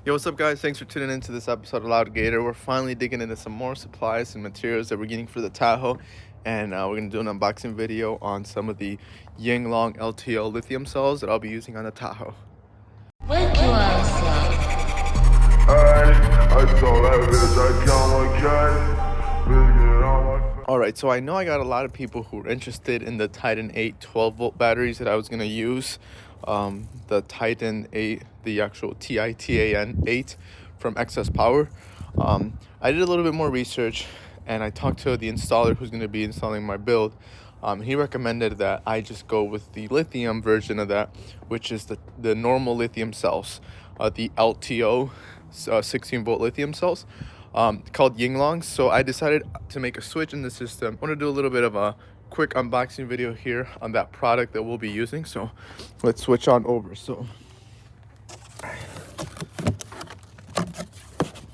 Yo, what's up guys? Thanks for tuning into this episode of Loud Gator. We're finally digging into some more supplies and materials that we're getting for the Tahoe. And we're going to do an unboxing video on some of the YingLong LTO lithium cells that I'll be using on the Tahoe. Alright, so I know I got a lot of people who are interested in the Titan 8 12-volt batteries that I was going to use. The Titan 8, the actual TITAN 8 from Excess Power. I did a little bit more research and I talked to the installer who's going to be installing my build. He recommended that I just go with the lithium version of that, which is the normal lithium cells, the LTO 16-volt lithium cells. Called YingLong. So I decided to make a switch in the system. I want to do a little bit of a quick unboxing video here on that product that we'll be using. So let's switch on over. So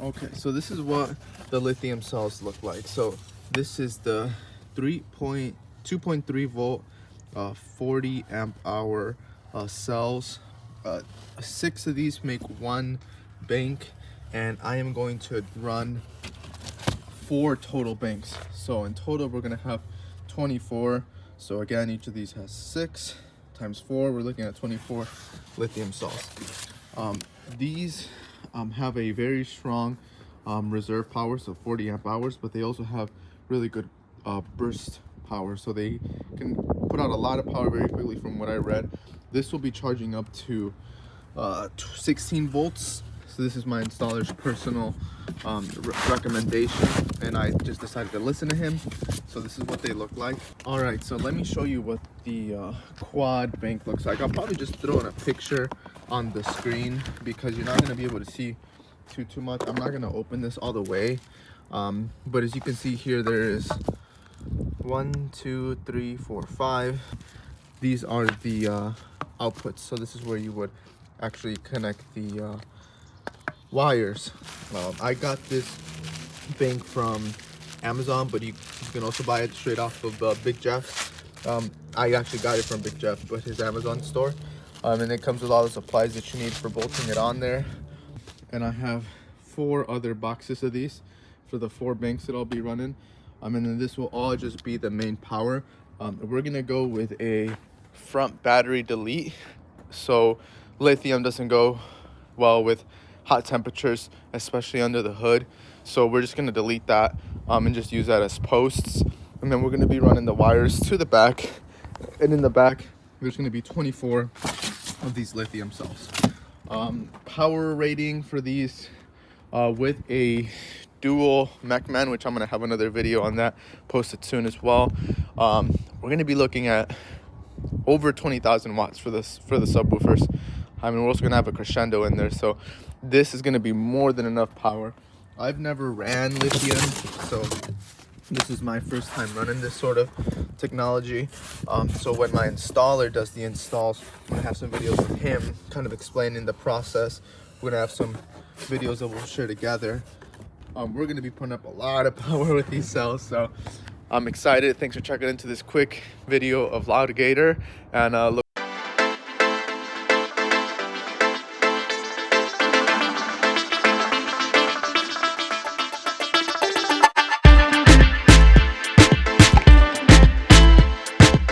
okay, so this is what the lithium cells look like. So this is the 2.3 volt 40 amp hour cells. 6 of these make one bank, and I am going to run 4 total banks. So in total we're going to have 24. So again, each of these has 6 times 4. We're looking at 24 lithium cells. These have a very strong reserve power, so 40 amp hours, but they also have really good burst power, so they can put out a lot of power very quickly. From what I read, this will be charging up to 16 volts. So this is my installer's personal recommendation, and I just decided to listen to him. So this is what they look like. All right, so let me show you what the quad bank looks like. I'll probably just throw in a picture on the screen because you're not going to be able to see too much. I'm not going to open this all the way, but as you can see here, there is 1, 2, 3, 4, 5. These are the outputs. So this is where you would actually connect the wires. I got this bank from Amazon, but you can also buy it straight off of Big Jeff's. I actually got it from Big Jeff, but his Amazon store. And it comes with all the supplies that you need for bolting it on there. And I have 4 other boxes of these for the 4 banks that I'll be running. And then this will all just be the main power. We're gonna go with a front battery delete, so lithium doesn't go well with hot temperatures, especially under the hood. So we're just going to delete that and just use that as posts. And then we're going to be running the wires to the back, and in the back there's going to be 24 of these lithium cells. Power rating for these with a dual MechMan, which I'm going to have another video on that posted soon as well. We're going to be looking at over 20,000 watts for the subwoofers. I mean, we're also gonna have a crescendo in there, so this is gonna be more than enough power. I've never ran lithium, so this is my first time running this sort of technology. So when my installer does the installs, I'm gonna have some videos with him kind of explaining the process. We're gonna have some videos that we'll share together. We're gonna be putting up a lot of power with these cells, so I'm excited. Thanks for checking into this quick video of Loud Gator, and look